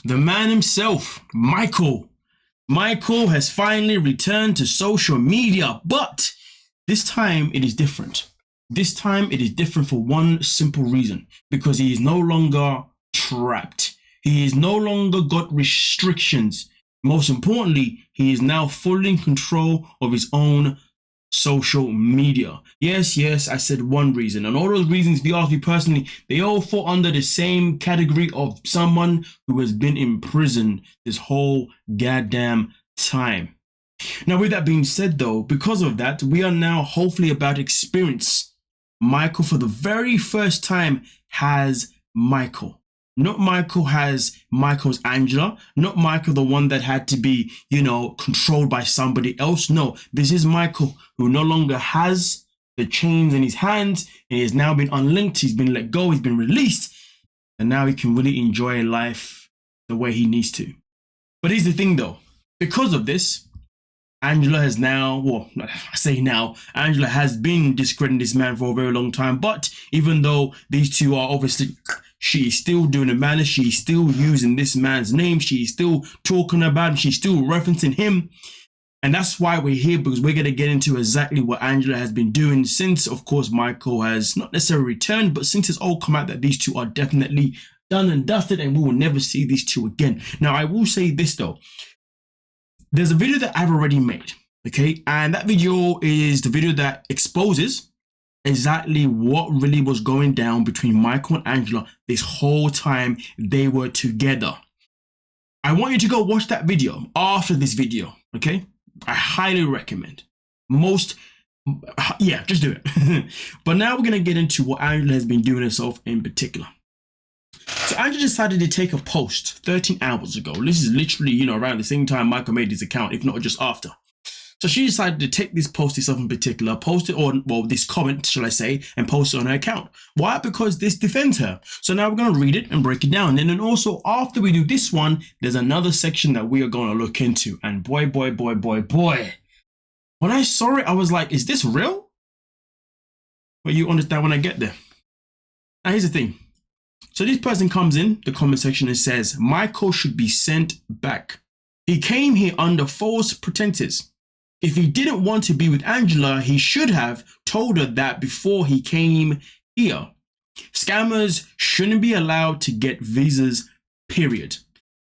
the man himself, Michael. Michael has finally returned to social media, but this time it is different. This time it is different for one simple reason, because he is no longer trapped. He is no longer got restrictions. Most importantly, he is now fully in control of his own social media. Yes, I said one reason. And all those reasons, if you ask me personally, they all fall under the same category of someone who has been in prison this whole goddamn time. Now, with that being said, though, because of that, we are now hopefully about to experience Michael for the very first time has Michael. Not Michael has Michael's Angela, not Michael the one that had to be, controlled by somebody else. No, this is Michael who no longer has the chains in his hands. He has now been unlinked, he's been let go, he's been released, and now he can really enjoy life the way he needs to. But here's the thing though, because of this, Angela has now, Angela has been discrediting this man for a very long time, but even though these two are obviously, she is still doing the madness, she's still using this man's name, she's still talking about him, she's still referencing him. And that's why we're here, because we're going to get into exactly what Angela has been doing since, of course, Michael has not necessarily returned, but since it's all come out that these two are definitely done and dusted and we will never see these two again. Now, I will say this though. There's a video that I've already made, okay? And that video is the video that exposes exactly what really was going down between Michael and Angela this whole time they were together. I want you to go watch that video after this video, okay? I highly recommend. Just do it. But now we're going to get into what Angela has been doing herself in particular. So Angela decided to take a post 13 hours ago. This is literally, around the same time Michael made his account, if not just after. So she decided to take this post itself in particular, post it on, this comment, shall I say, and post it on her account. Why? Because this defends her. So now we're going to read it and break it down. And then also after we do this one, there's another section that we are going to look into. And boy. When I saw it, I was like, is this real? But you understand when I get there. Now here's the thing. So this person comes in the comment section and says, Michael should be sent back. He came here under false pretenses. If he didn't want to be with Angela, he should have told her that before he came here. Scammers shouldn't be allowed to get visas, period.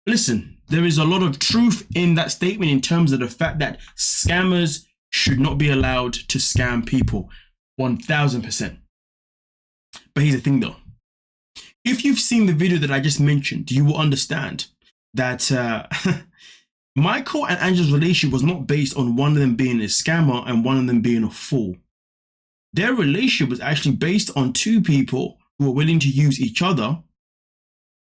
Listen, there is a lot of truth in that statement in terms of the fact that scammers should not be allowed to scam people, 1000%. But here's the thing though. If you've seen the video that I just mentioned, you will understand that Michael and Angela's relationship was not based on one of them being a scammer and one of them being a fool. Their relationship was actually based on two people who were willing to use each other.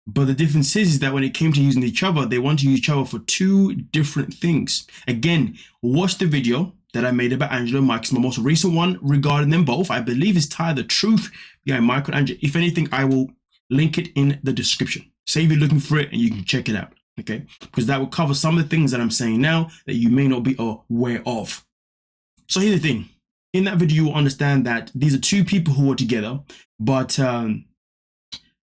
But the difference is that when it came to using each other, they want to use each other for two different things. Again, watch the video that I made about Angela and Michael, my most recent one regarding them both. I believe it's titled The Truth Behind Michael and Angela. If anything, I will link it in the description. Save you looking for it and you can check it out, okay? Because that will cover some of the things that I'm saying now that you may not be aware of. So here's the thing. In that video, you will understand that these are two people who were together, but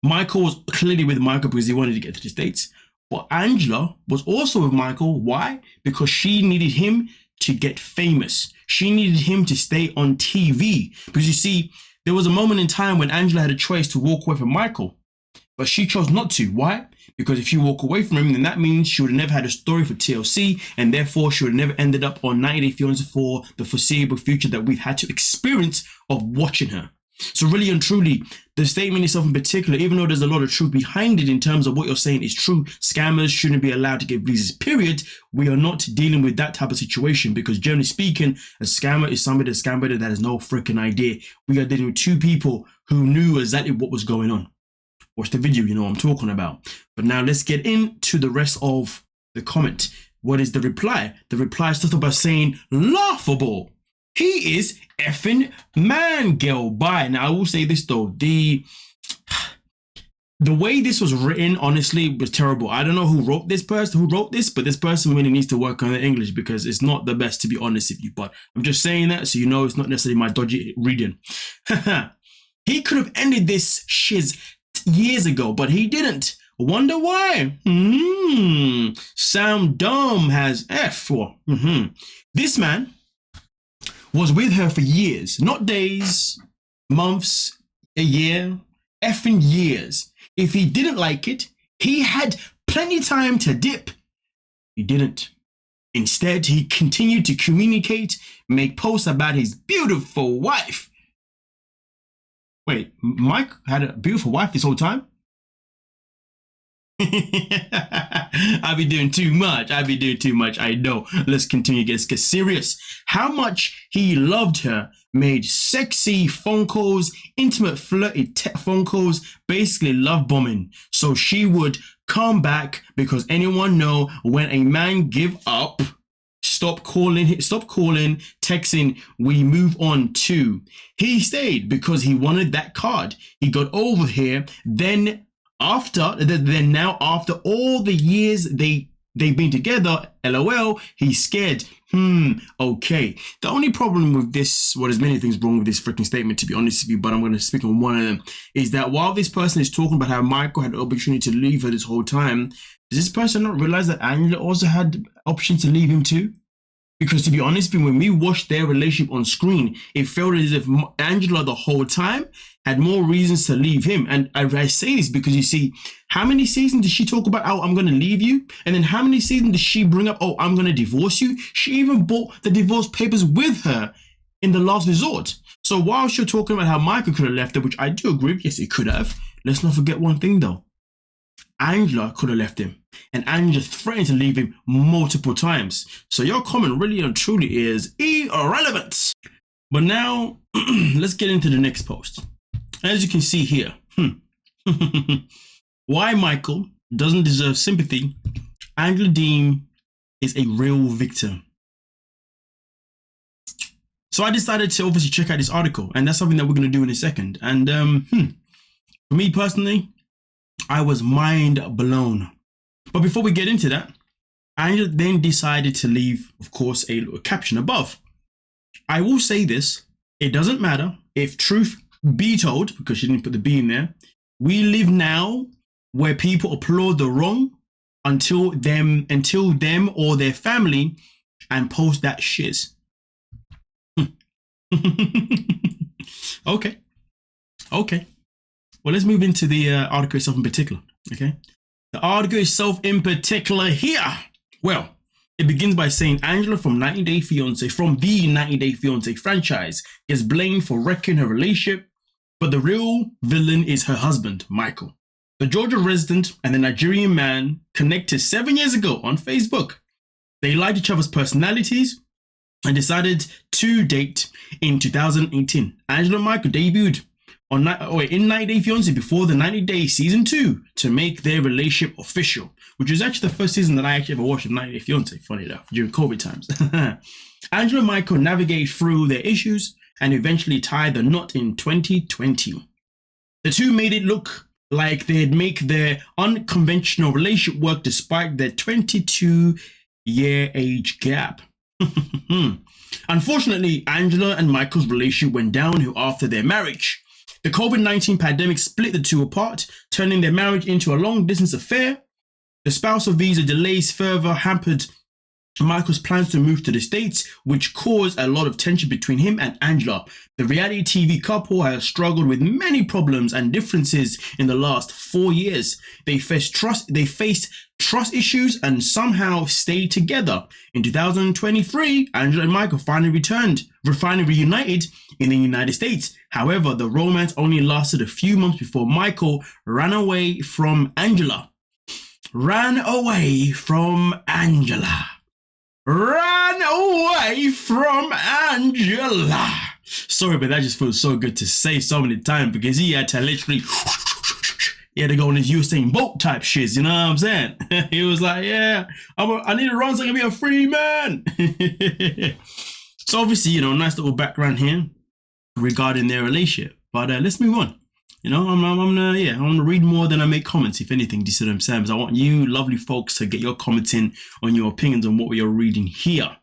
Michael was clearly with Michael because he wanted to get to the States. But Angela was also with Michael. Why? Because she needed him to get famous. She needed him to stay on TV. Because you see, there was a moment in time when Angela had a choice to walk away from Michael, but she chose not to. Why? Because if you walk away from him, then that means she would have never had a story for TLC, and therefore she would have never ended up on 90 Day Fiancé for the foreseeable future that we've had to experience of watching her. So really and truly, the statement itself in particular, even though there's a lot of truth behind it in terms of what you're saying is true, scammers shouldn't be allowed to get visas, period. We are not dealing with that type of situation because generally speaking, a scammer is somebody that has no freaking idea. We are dealing with two people who knew exactly what was going on. Watch the video, you know what I'm talking about. But now let's get into the rest of the comment. What is the reply? The reply starts by saying, laughable. He is effing man, girl. Bye. Now I will say this though, the way this was written, honestly, was terrible. I don't know who wrote this, but this person really needs to work on their English because it's not the best, to be honest with you. But I'm just saying that so you know it's not necessarily my dodgy reading. He could have ended this shiz years ago, but he didn't. Wonder why? Sound dumb has F. This man was with her for years, not days, months, a year, effing years. If he didn't like it, he had plenty time to dip. He didn't. Instead, he continued to communicate, make posts about his beautiful wife. Wait, Mike had a beautiful wife this whole time? I be doing too much. I know. Let's continue. Get serious. How much he loved her, made sexy phone calls, intimate flirty phone calls, basically love bombing. So she would come back, because anyone know when a man give up, stop calling, texting, we move on to. He stayed because he wanted that card. He got over here. Then after all the years they've been together, LOL, he's scared. Okay. The only problem with this, well, there's many things wrong with this freaking statement, to be honest with you, but I'm going to speak on one of them, is that while this person is talking about how Michael had the opportunity to leave her this whole time, does this person not realize that Angela also had options to leave him too? Because to be honest, when we watched their relationship on screen, it felt as if Angela the whole time had more reasons to leave him. And I say this because you see, how many seasons did she talk about, oh, I'm going to leave you? And then how many seasons did she bring up, oh, I'm going to divorce you? She even bought the divorce papers with her in the last resort. So while you're talking about how Michael could have left her, which I do agree with, yes, he could have. Let's not forget one thing though. Angela could have left him, and Angela threatened to leave him multiple times. So your comment really and truly is irrelevant. But now let's get into the next post. As you can see here, why Michael doesn't deserve sympathy. Angela Deem is a real victim. So I decided to obviously check out this article, and that's something that we're going to do in a second. And for me personally, I was mind blown. But before we get into that, Angela then decided to leave, of course, a caption above. I will say this, it doesn't matter if truth be told, because she didn't put the B in there. We live now where people applaud the wrong until them or their family and post that shiz. Okay. Well, let's move into the article itself in particular, okay? The article itself in particular here. Well, it begins by saying Angela from the 90 Day Fiancé franchise is blamed for wrecking her relationship, but the real villain is her husband, Michael. The Georgia resident and the Nigerian man connected 7 years ago on Facebook. They liked each other's personalities and decided to date in 2018. Angela and Michael debuted in 90 Day Fiancé before the 90 Day Season 2 to make their relationship official, which was actually the first season that I actually ever watched of 90 Day Fiancé, funny enough, during COVID times. Angela and Michael navigate through their issues and eventually tied the knot in 2020. The two made it look like they'd make their unconventional relationship work despite their 22-year age gap. Unfortunately, Angela and Michael's relationship went downhill after their marriage. The COVID-19 pandemic split the two apart, turning their marriage into a long-distance affair. The spousal visa delays further hampered Michael's plans to move to the States, which caused a lot of tension between him and Angela. The reality TV couple has struggled with many problems and differences in the last 4 years. They faced trust issues and somehow stayed together. In 2023, Angela and Michael finally reunited in the United States. However, the romance only lasted a few months before Michael ran away from Angela. Ran away from Angela. Sorry, but that just feels so good to say so many times, because he had to literally, he had to go on his Usain Bolt type shiz, you know what I'm saying? He was like, yeah, I need to run so I can be a free man. So obviously, nice little background here regarding their relationship. But let's move on. I'm gonna read more than I make comments, if anything. Do you see what I'm saying? Because I want you lovely folks to get your comments in on your opinions on what we are reading here.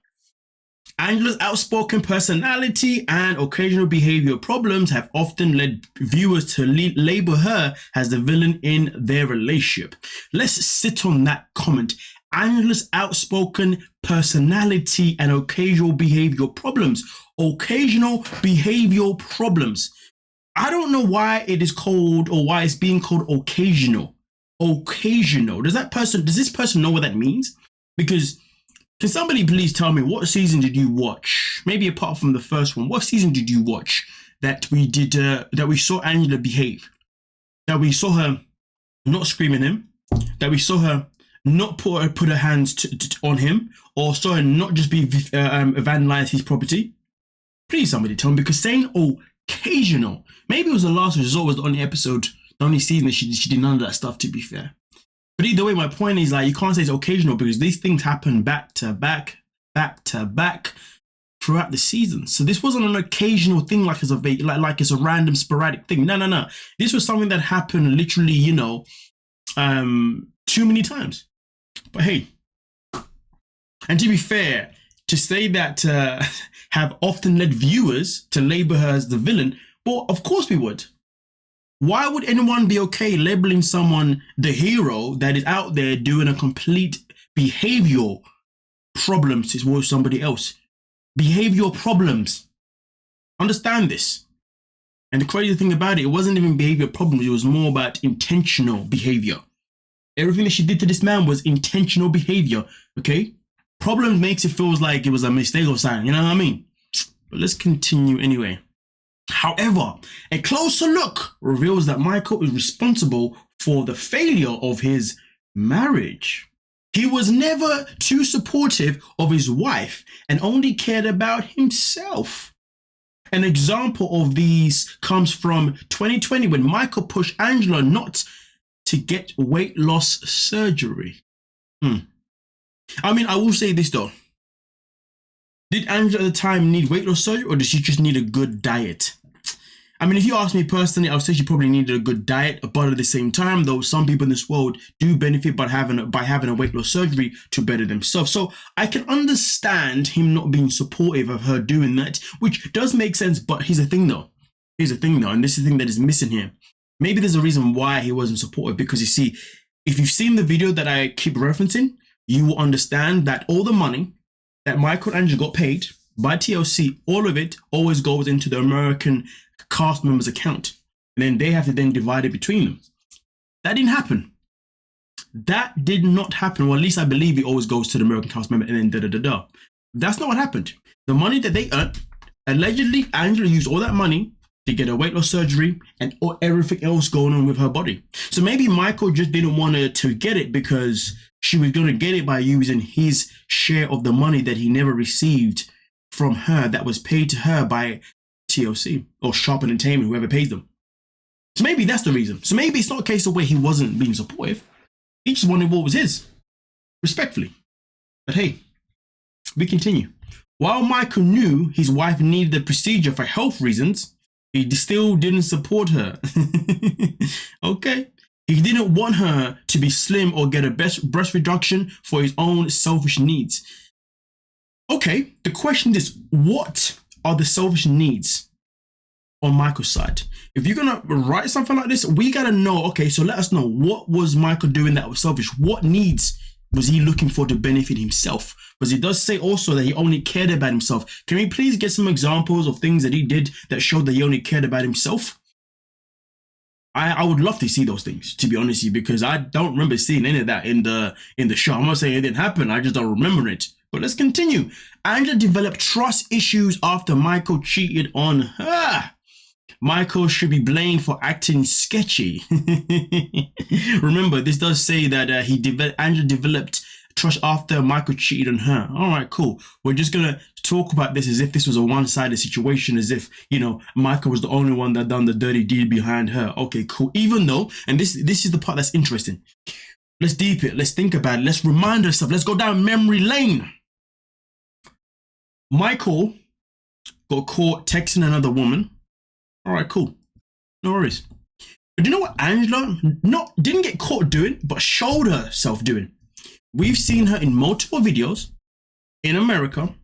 Angela's outspoken personality and occasional behavioral problems have often led viewers to label her as the villain in their relationship. Let's sit on that comment. Angela's outspoken personality and occasional behavioral problems. Occasional behavioral problems. I don't know why it is called, or why it's being called occasional. Occasional. Does this person know what that means? Because can somebody please tell me, what season did you watch? Maybe apart from the first one, what season did you watch that we saw Angela behave? That we saw her not scream at him? That we saw her not put her hands on him, or saw her not just be vandalize his property? Please, somebody tell me, because saying occasional, maybe it was the last resort, was the only episode, the only season that she did none of that stuff, to be fair. But either way, my point is, like, you can't say it's occasional because these things happen back to back throughout the season. So this wasn't an occasional thing like it's a random sporadic thing. No. This was something that happened literally, too many times. But hey, and to be fair, to say that have often led viewers to label her as the villain, well, of course we would. Why would anyone be okay labeling someone the hero that is out there doing a complete behavioral problem towards somebody else? Behavioral problems. Understand this. And the crazy thing about it wasn't even behavioral problems. It was more about intentional behavior. Everything that she did to this man was intentional behavior. Okay? Problem makes it feel like it was a mistake or something. You know what I mean? But let's continue anyway. However, a closer look reveals that Michael is responsible for the failure of his marriage. He was never too supportive of his wife and only cared about himself. An example of these comes from 2020 when Michael pushed Angela not to get weight loss surgery. I mean, I will say this though. Did Angela at the time need weight loss surgery, or did she just need a good diet? I mean, if you ask me personally, I would say she probably needed a good diet, but at the same time, though, some people in this world do benefit by having a weight loss surgery to better themselves. So I can understand him not being supportive of her doing that, which does make sense. But here's the thing though, and this is the thing that is missing here. Maybe there's a reason why he wasn't supportive, because you see, if you've seen the video that I keep referencing, you will understand that all the money that Michael and Angela got paid by TLC, all of it always goes into the American cast members' account. And then they have to then divide it between them. That didn't happen. That did not happen. Or at least I believe it always goes to the American cast member and then da-da-da-da. That's not what happened. The money that they earned, allegedly, Angela used all that money to get a weight loss surgery and everything else going on with her body. So maybe Michael just didn't want her to get it because she was going to get it by using his share of the money that he never received from her, that was paid to her by TLC or Sharp Entertainment, whoever pays them. So maybe that's the reason. So maybe it's not a case of where he wasn't being supportive. He just wanted what was his, respectfully. But hey, we continue. While Michael knew his wife needed the procedure for health reasons, he still didn't support her. Okay. He didn't want her to be slim or get a breast reduction for his own selfish needs. Okay, the question is, what are the selfish needs on Michael's side? If you're going to write something like this, we got to know, okay, so let us know, what was Michael doing that was selfish? What needs was he looking for to benefit himself? Because he does say also that he only cared about himself. Can we please get some examples of things that he did that showed that he only cared about himself? I would love to see those things, to be honest with you, because I don't remember seeing any of that in the show. I'm not saying it didn't happen, I just don't remember it. But let's continue. Angela developed trust issues after Michael cheated on her. Michael should be blamed for acting sketchy. Remember, this does say that Angela developed trust after Michael cheated on her. All right, cool. We're just gonna talk about this as if this was a one-sided situation, as if, Michael was the only one that done the dirty deed behind her. Okay, cool. Even though, and this is the part that's interesting. Let's deep it. Let's think about it. Let's remind ourselves. Let's go down memory lane. Michael got caught texting another woman. All right, cool. No worries. But do you know what Angela didn't get caught doing, but showed herself doing? We've seen her in multiple videos in America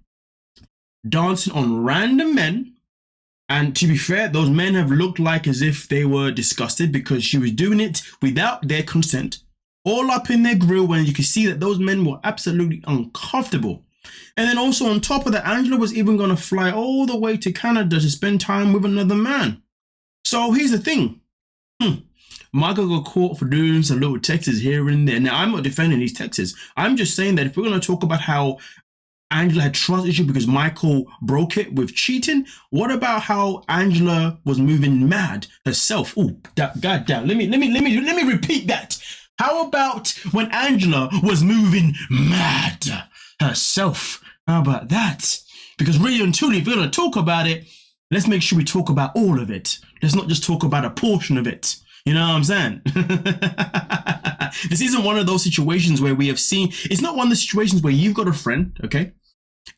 dancing on random men. And to be fair, those men have looked like as if they were disgusted because she was doing it without their consent, all up in their grill, when you could see that those men were absolutely uncomfortable. And then also on top of that, Angela was even going to fly all the way to Canada to spend time with another man. So here's the thing. Michael got caught for doing some little texts here and there. Now, I'm not defending these texts. I'm just saying that if we're going to talk about how Angela had trust issue because Michael broke it with cheating, what about how Angela was moving mad herself? Oh, goddamn! Let me repeat that. How about when Angela was moving mad herself? How about that? Because really and truly, if we're going to talk about it, let's make sure we talk about all of it. Let's not just talk about a portion of it. You know what I'm saying? This isn't one of those situations where we have seen, it's not one of the situations where you've got a friend, okay?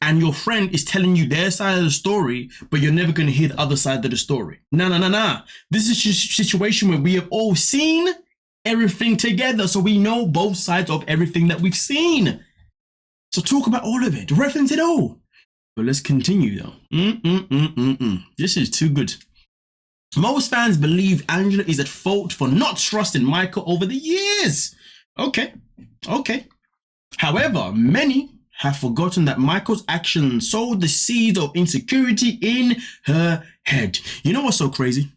And your friend is telling you their side of the story, but you're never going to hear the other side of the story. No. This is just a situation where we have all seen everything together, so we know both sides of everything that we've seen. So talk about all of it, reference it all. But let's continue though. This is too good. Most fans believe Angela is at fault for not trusting Michael over the years. Okay. However, many have forgotten that Michael's actions sowed the seeds of insecurity in her head. You know what's so crazy?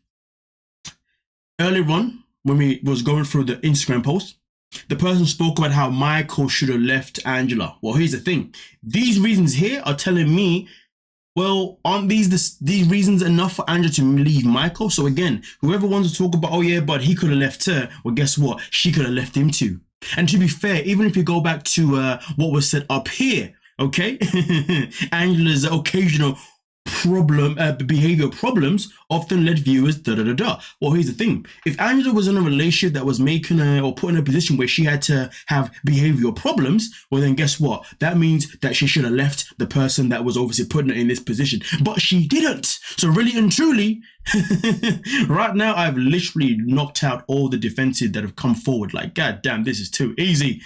Earlier on, when we was going through the Instagram post, the person spoke about how Michael should have left Angela. Well, here's the thing. These reasons here are telling me, well, aren't these reasons enough for Angela to leave Michael? So again, whoever wants to talk about, oh yeah, but he could have left her. Well, guess what? She could have left him too. And to be fair, even if you go back to what was said up here, okay, Angela's occasional behavior problems often led viewers Well, here's the thing. If Angela was in a relationship that was making her or put in a position where she had to have behavioral problems, well then guess what? That means that she should have left the person that was obviously putting her in this position. But she didn't. So really and truly, right now I've literally knocked out all the defenses that have come forward. Like, god damn, this is too easy.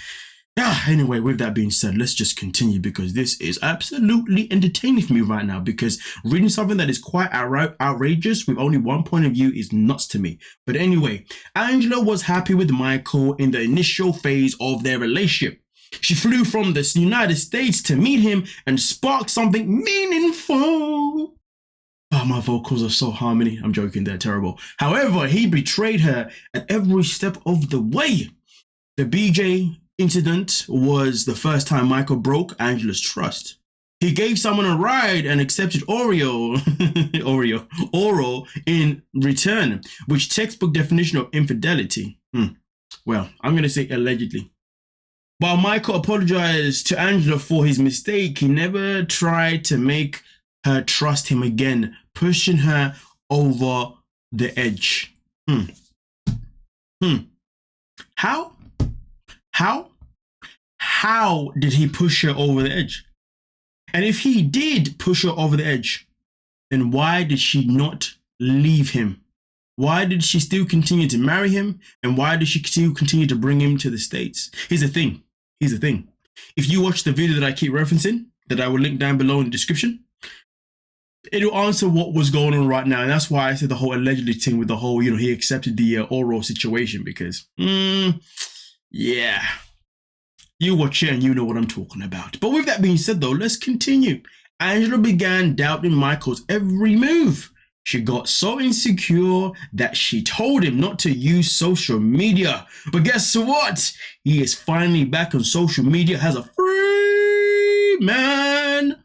Anyway, with that being said, let's just continue because this is absolutely entertaining for me right now, because reading something that is quite outrageous with only one point of view is nuts to me. But anyway, Angela was happy with Michael in the initial phase of their relationship. She flew from the United States to meet him and spark something meaningful. Oh, my vocals are so harmony. I'm joking, they're terrible. However, he betrayed her at every step of the way. The BJ incident was the first time Michael broke Angela's trust. He gave someone a ride and accepted oral in return, which textbook definition of infidelity. Well, I'm going to say allegedly. While Michael apologized to Angela for his mistake, he never tried to make her trust him again, pushing her over the edge. How did he push her over the edge? And if he did push her over the edge, then why did she not leave him? Why did she still continue to marry him? And why did she still continue to bring him to the States? Here's the thing. If you watch the video that I keep referencing, that I will link down below in the description, it'll answer what was going on right now. And that's why I said the whole allegedly thing with the whole, he accepted the oral situation, because, yeah. You watch it and you know what I'm talking about. But with that being said though, let's continue. Angela began doubting Michael's every move. She got so insecure that she told him not to use social media. But guess what? He is finally back on social media as a free man.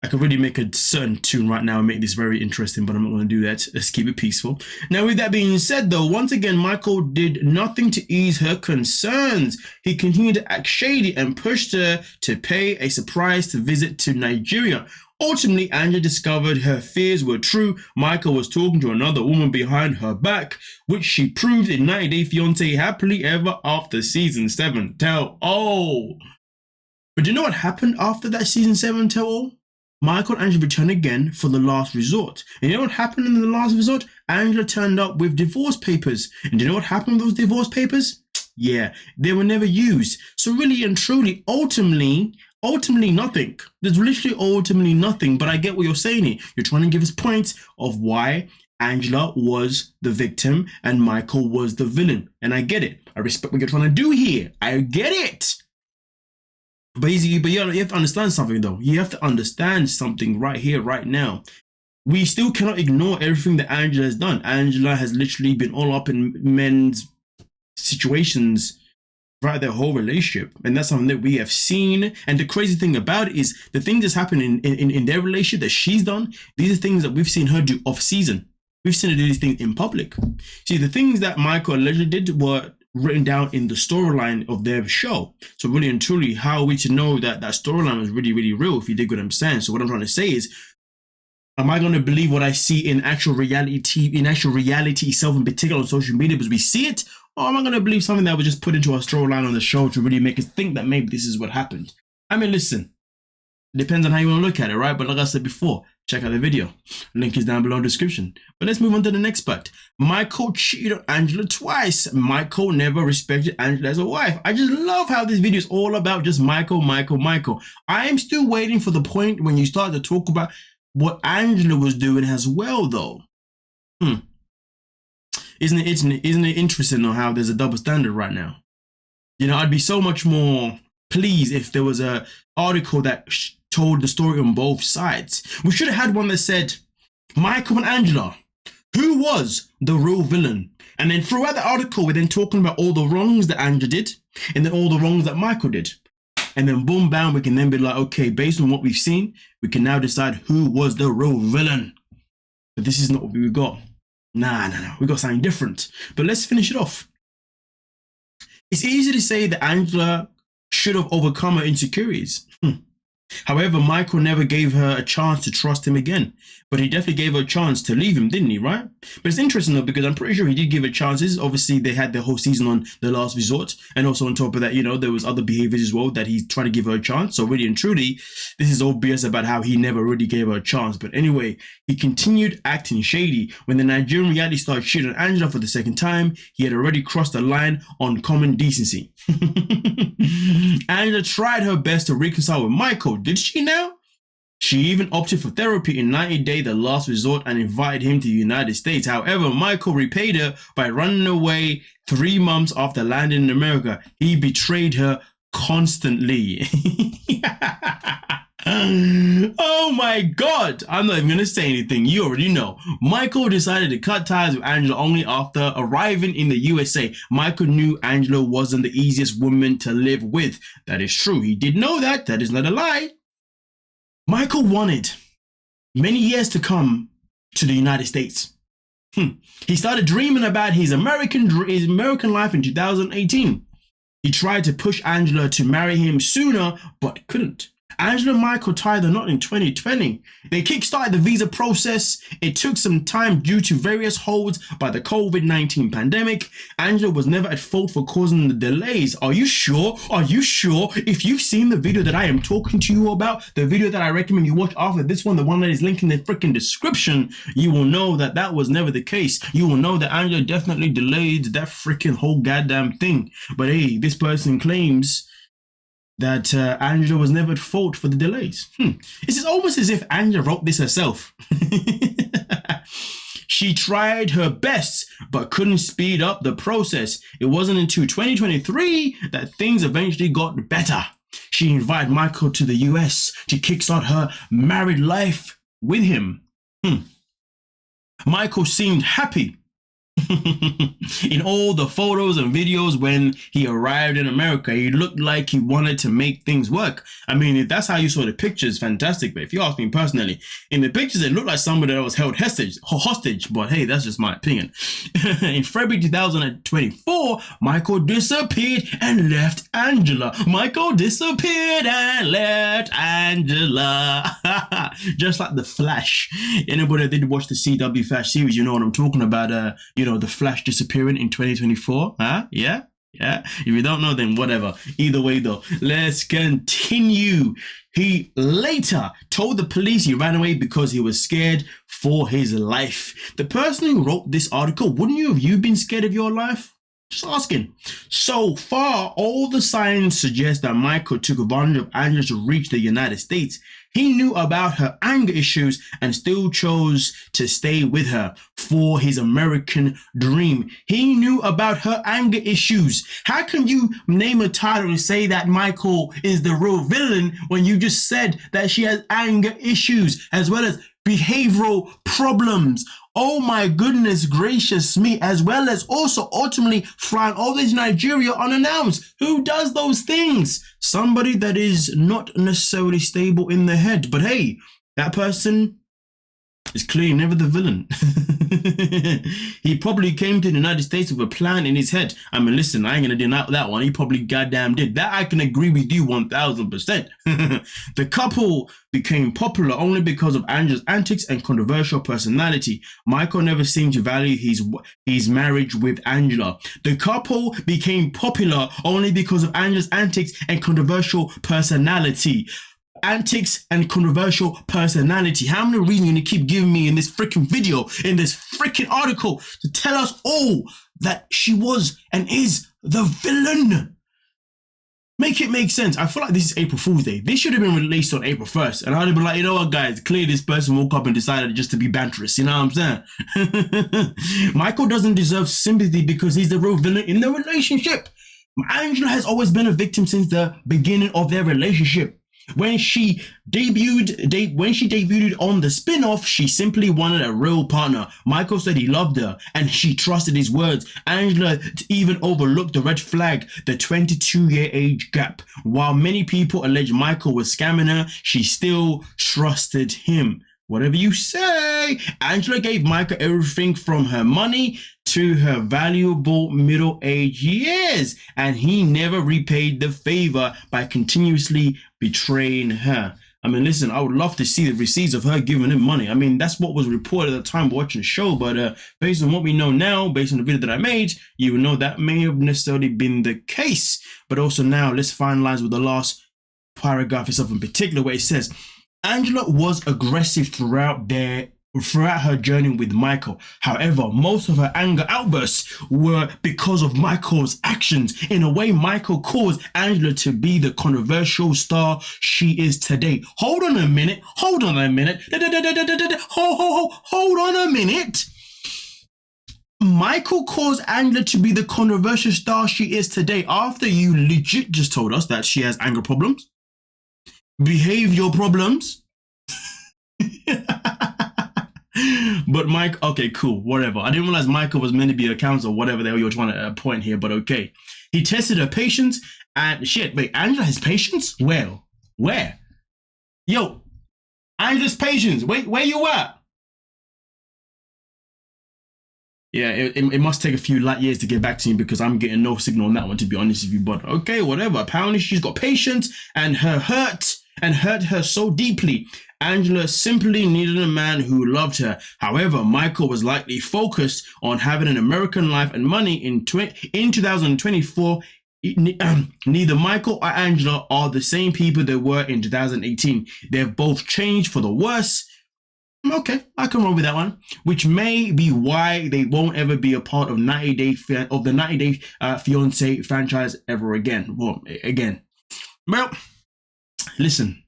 I could really make a certain tune right now and make this very interesting, but I'm not going to do that. Let's keep it peaceful. Now, with that being said, though, once again, Michael did nothing to ease her concerns. He continued to act shady and pushed her to pay a surprise visit to Nigeria. Ultimately, Angela discovered her fears were true. Michael was talking to another woman behind her back, which she proved in 90 Day Fiancé Happily Ever After Season 7 Tell All. But do you know what happened after that Season 7 Tell All? Michael and Angela returned again for the last resort. And you know what happened in the last resort? Angela turned up with divorce papers. And do you know what happened with those divorce papers? Yeah, they were never used. So really and truly, ultimately, ultimately nothing. There's literally ultimately nothing, but I get what you're saying here. You're trying to give us points of why Angela was the victim and Michael was the villain. And I get it. I respect what you're trying to do here. I get it. But you have to understand something, though. You have to understand something right here, right now. We still cannot ignore everything that Angela has done. Angela has literally been all up in men's situations throughout their whole relationship. And that's something that we have seen. And the crazy thing about it is the things that's happened in their relationship that she's done, these are things that we've seen her do off season. We've seen her do these things in public. See, the things that Michael allegedly did were written down in the storyline of their show. So really and truly, how are we to know that that storyline was really, really real, if you dig what I'm saying? So what I'm trying to say is, am I going to believe what I see in actual reality TV, in actual reality itself, in particular on social media, because we see it? Or am I going to believe something that was just put into a storyline on the show to really make us think that maybe this is what happened? I mean, listen, it depends on how you want to look at it, right? But like I said before, check out the video. Link is down below in the description. But let's move on to the next part. Michael cheated on Angela twice. Michael never respected Angela as a wife. I just love how this video is all about just Michael. I am still waiting for the point when you start to talk about what Angela was doing as well, though. Isn't it interesting though how there's a double standard right now? You know, I'd be so much more pleased if there was a article that told the story on both sides. We should have had one that said, Michael and Angela, who was the real villain? And then throughout the article, we're then talking about all the wrongs that Angela did, and then all the wrongs that Michael did. And then boom, bam, we can then be like, okay, based on what we've seen, we can now decide who was the real villain. But this is not what we got. Nah, we got something different. But let's finish it off. It's easy to say that Angela should have overcome her insecurities. However, Michael never gave her a chance to trust him again. But he definitely gave her a chance to leave him, didn't he, right? But it's interesting though, because I'm pretty sure he did give her chances. Obviously, they had the whole season on The Last Resort. And also on top of that, you know, there was other behaviors as well that he tried to give her a chance. So really and truly, this is obvious about how he never really gave her a chance. But anyway, he continued acting shady. When the Nigerian reality star cheated on Angela for the second time, he had already crossed the line on common decency. Angela tried her best to reconcile with Michael. Did she now? She even opted for therapy in 90 Day The Last Resort and invited him to the United States. However, Michael repaid her by running away 3 months after landing in America. He betrayed her constantly. Oh my God. I'm not even going to say anything. You already know. Michael decided to cut ties with Angela only after arriving in the USA. Michael knew Angela wasn't the easiest woman to live with. That is true. He did know that. That is not a lie. Michael wanted many years to come to the United States. He started dreaming about his American life in 2018. He tried to push Angela to marry him sooner, but couldn't. Angela and Michael tied the knot in 2020. They kickstarted the visa process. It took some time due to various holds by the COVID-19 pandemic. Angela was never at fault for causing the delays. Are you sure? Are you sure? If you've seen the video that I am talking to you about, the video that I recommend you watch after this one, the one that is linked in the freaking description, you will know that that was never the case. You will know that Angela definitely delayed that freaking whole goddamn thing. But hey, this person claims that Angela was never at fault for the delays. It's almost as if Angela wrote this herself. She tried her best, but couldn't speed up the process. It wasn't until 2023 that things eventually got better. She invited Michael to the US to kickstart her married life with him. Michael seemed happy in all the photos and videos when he arrived in America. He looked like he wanted to make things work. I mean, if that's how you saw the pictures, fantastic. But if you ask me personally, in the pictures, it looked like somebody that was held hostage. But hey, that's just my opinion. In February 2024, Michael disappeared and left Angela. Michael disappeared and left Angela. Just like the Flash. Anybody that did watch the CW Flash series, you know what I'm talking about. The Flash disappearing in 2024. Yeah. If you don't know, then whatever. Either way though, let's continue. He later told the police he ran away because he was scared for his life. The person who wrote this article, wouldn't you have been scared of your life? Just asking. So far, all the signs suggest that Michael took advantage of Angela to reach the United States. He knew about her anger issues and still chose to stay with her for his American dream. He knew about her anger issues. How can you name a title and say that Michael is the real villain when you just said that she has anger issues as well as behavioral problems? Oh my goodness gracious me, as well as also ultimately flying over to Nigeria unannounced. Who does those things? Somebody that is not necessarily stable in the head. But hey, that person is clearly never the villain. He probably came to the United States with a plan in his head. I mean, listen, I ain't gonna deny that one. He probably goddamn did. That I can agree with you 1000%. The couple became popular only because of Angela's antics and controversial personality. Michael never seemed to value his marriage with Angela. The couple became popular only because of Angela's antics and controversial personality. Antics and controversial personality. How many reasons are you gonna keep giving me in this freaking video, in this freaking article, to tell us all that she was and is the villain? Make it make sense. I feel like this is April Fool's Day. This should have been released on April 1st. And I'd have been like, you know what, guys, clearly this person woke up and decided just to be banterous. You know what I'm saying? Michael doesn't deserve sympathy because he's the real villain in the relationship. Angela has always been a victim since the beginning of their relationship. When she debuted on the spin-off, she simply wanted a real partner. Michael said he loved her and she trusted his words. Angela even overlooked the red flag, the 22-year age gap. While many people allege Michael was scamming her, she still trusted him. Whatever you say. Angela gave Michael everything from her money to her valuable middle-aged years, and he never repaid the favor by continuously betraying her. I mean, listen, I would love to see the receipts of her giving him money. I mean, that's what was reported at the time watching the show, but based on what we know now, based on the video that I made, you would know that may have necessarily been the case. But also now, let's finalize with the last paragraph itself in particular, where it says, Angela was aggressive throughout her journey with Michael. However, most of her anger outbursts were because of Michael's actions. In a way, Michael caused Angela to be the controversial star she is today. Hold on a minute. Hold on a minute. Hold on a minute. Michael caused Angela to be the controversial star she is today after you legit just told us that she has anger problems, behavioral problems. But Mike, okay, cool, whatever. I didn't realize Michael was meant to be a counselor, whatever the hell you're trying to point here, but okay. He tested her patience and shit. Wait, Angela has patience? Well, where? Yo, Angela's patience. Wait, where you at? Yeah, it must take a few light years to get back to me because I'm getting no signal on that one, to be honest with you. But okay, whatever. Apparently she's got patience and hurt her so deeply. Angela simply needed a man who loved her. However, Michael was likely focused on having an American life and money in 2024. Neither Michael or Angela are the same people they were in 2018. They've both changed for the worse. Okay, I can roll with that one, which may be why they won't ever be a part of the 90-Day Fiancé franchise ever again. Well, listen,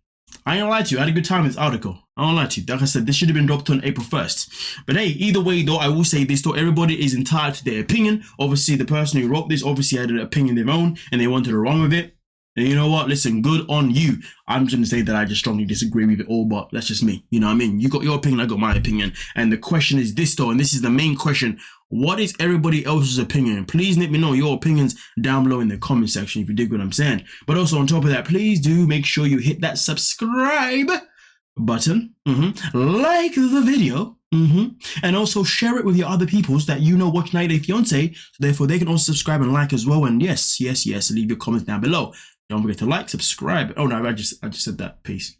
I ain't gonna lie to you. I had a good time with this article. I don't lie to you. Like I said, this should have been dropped on April 1st. But hey, either way though, I will say this though, everybody is entitled to their opinion. Obviously, the person who wrote this obviously had an opinion of their own and they wanted to run with it. And you know what? Listen, good on you. I'm just going to say that I just strongly disagree with it all, but that's just me. You know what I mean? You got your opinion, I got my opinion. And the question is this though, and this is the main question. What is everybody else's opinion? Please let me know your opinions down below in the comment section if you dig what I'm saying. But also on top of that, please do make sure you hit that subscribe button, like the video, and also share it with your other peoples that you know watch 90 Day Fiancé, so therefore they can also subscribe and like as well. And yes, leave your comments down below. Don't forget to like, subscribe. Oh no, I just said that. Peace.